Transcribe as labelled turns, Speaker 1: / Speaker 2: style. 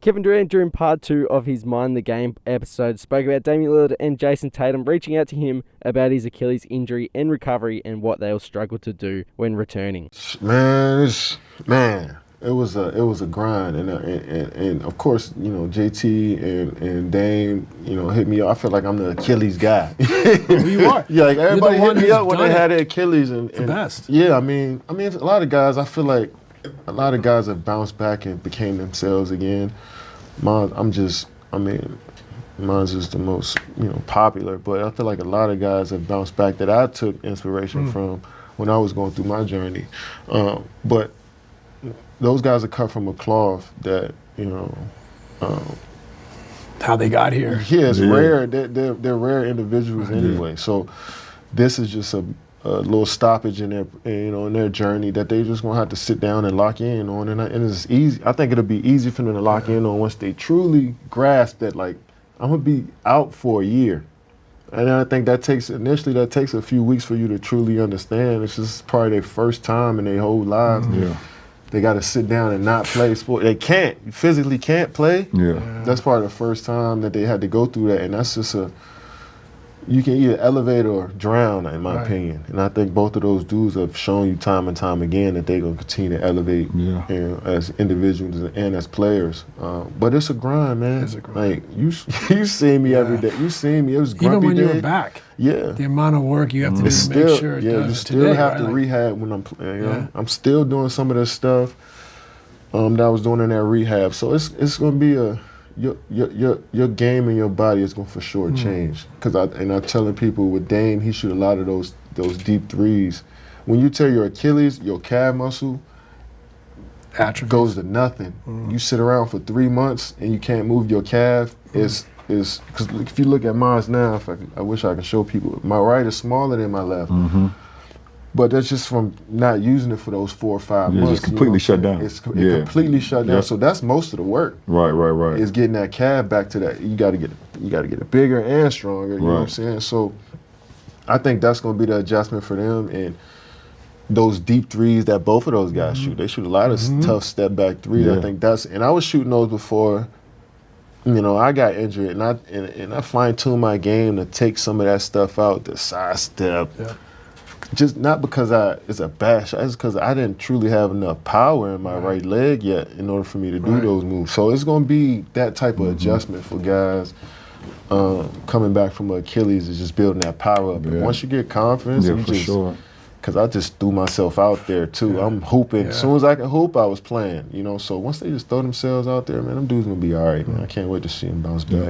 Speaker 1: Kevin Durant, during part 2 of his Mind the Game episode, spoke about Damian Lillard and Jayson Tatum reaching out to him about his Achilles injury and recovery and what they'll struggle to do when returning.
Speaker 2: It was a grind, and of course, JT and Dame, hit me up. I feel like I'm the Achilles guy.
Speaker 3: Well, you are.
Speaker 2: Yeah, like everybody hit me up when they had
Speaker 3: it.
Speaker 2: their Achilles, and
Speaker 3: The best.
Speaker 2: Yeah, I mean, a lot of guys. I feel like a lot of guys have bounced back and became themselves again. Mine's just the most popular, but I feel like a lot of guys have bounced back that I took inspiration from when I was going through my journey. But those guys are cut from a cloth that
Speaker 3: How they got here.
Speaker 2: yeah, it's rare. They're rare individuals anyway. So this is just a little stoppage in their in their journey that they just gonna have to sit down and lock in on, and it's easy. I think it'll be easy for them to lock in on once they truly grasp that, like, I'm gonna be out for a year, and I think that takes a few weeks for you to truly understand. It's just probably their first time in their whole lives.
Speaker 4: Yeah.
Speaker 2: They got to sit down and not play sport. They physically can't play.
Speaker 4: Yeah.
Speaker 2: That's probably the first time that they had to go through that, and that's just you can either elevate or drown, in my opinion. And I think both of those dudes have shown you time and time again that they're going to continue to elevate as individuals and as players. But it's a grind, man.
Speaker 3: It's a grind.
Speaker 2: Like, you see me every day. You see me. It was grumpy
Speaker 3: Even when
Speaker 2: day.
Speaker 3: you're back.
Speaker 2: Yeah.
Speaker 3: The amount of work you have to do to make sure it does
Speaker 2: you
Speaker 3: it
Speaker 2: still
Speaker 3: today,
Speaker 2: have to
Speaker 3: right?
Speaker 2: rehab when I'm playing. I'm still doing some of this stuff that I was doing in that rehab. So it's going to be your game and your body is going to for sure change. I'm telling people with Dame, he shoot a lot of those deep threes. When you tear your Achilles, your calf muscle goes to nothing. You sit around for 3 months and you can't move your calf. Because if you look at mine now, I wish I could show people. My right is smaller than my left. But that's just from not using it for those 4 or 5 months.
Speaker 4: Just completely shut down.
Speaker 2: It completely shut down. So that's most of the work.
Speaker 4: Right.
Speaker 2: Is getting that calf back to that. You got to get it bigger and stronger. You know what I'm saying? So I think that's going to be the adjustment for them. And those deep threes that both of those guys shoot, they shoot a lot of tough step back threes. I think and I was shooting those before. I got injured, and I fine tuned my game to take some of that stuff out, the side step. Yeah. Just not because it's a bad shot, it's because I didn't truly have enough power in my right leg yet in order for me to do those moves. So it's going to be that type of adjustment for guys coming back from Achilles, is just building that power up. And once you get confidence, because I just threw myself out there too. I'm hooping. As soon as I can hoop, I was playing. So once they just throw themselves out there, man, them dudes going to be all right, man. I can't wait to see them bounce back.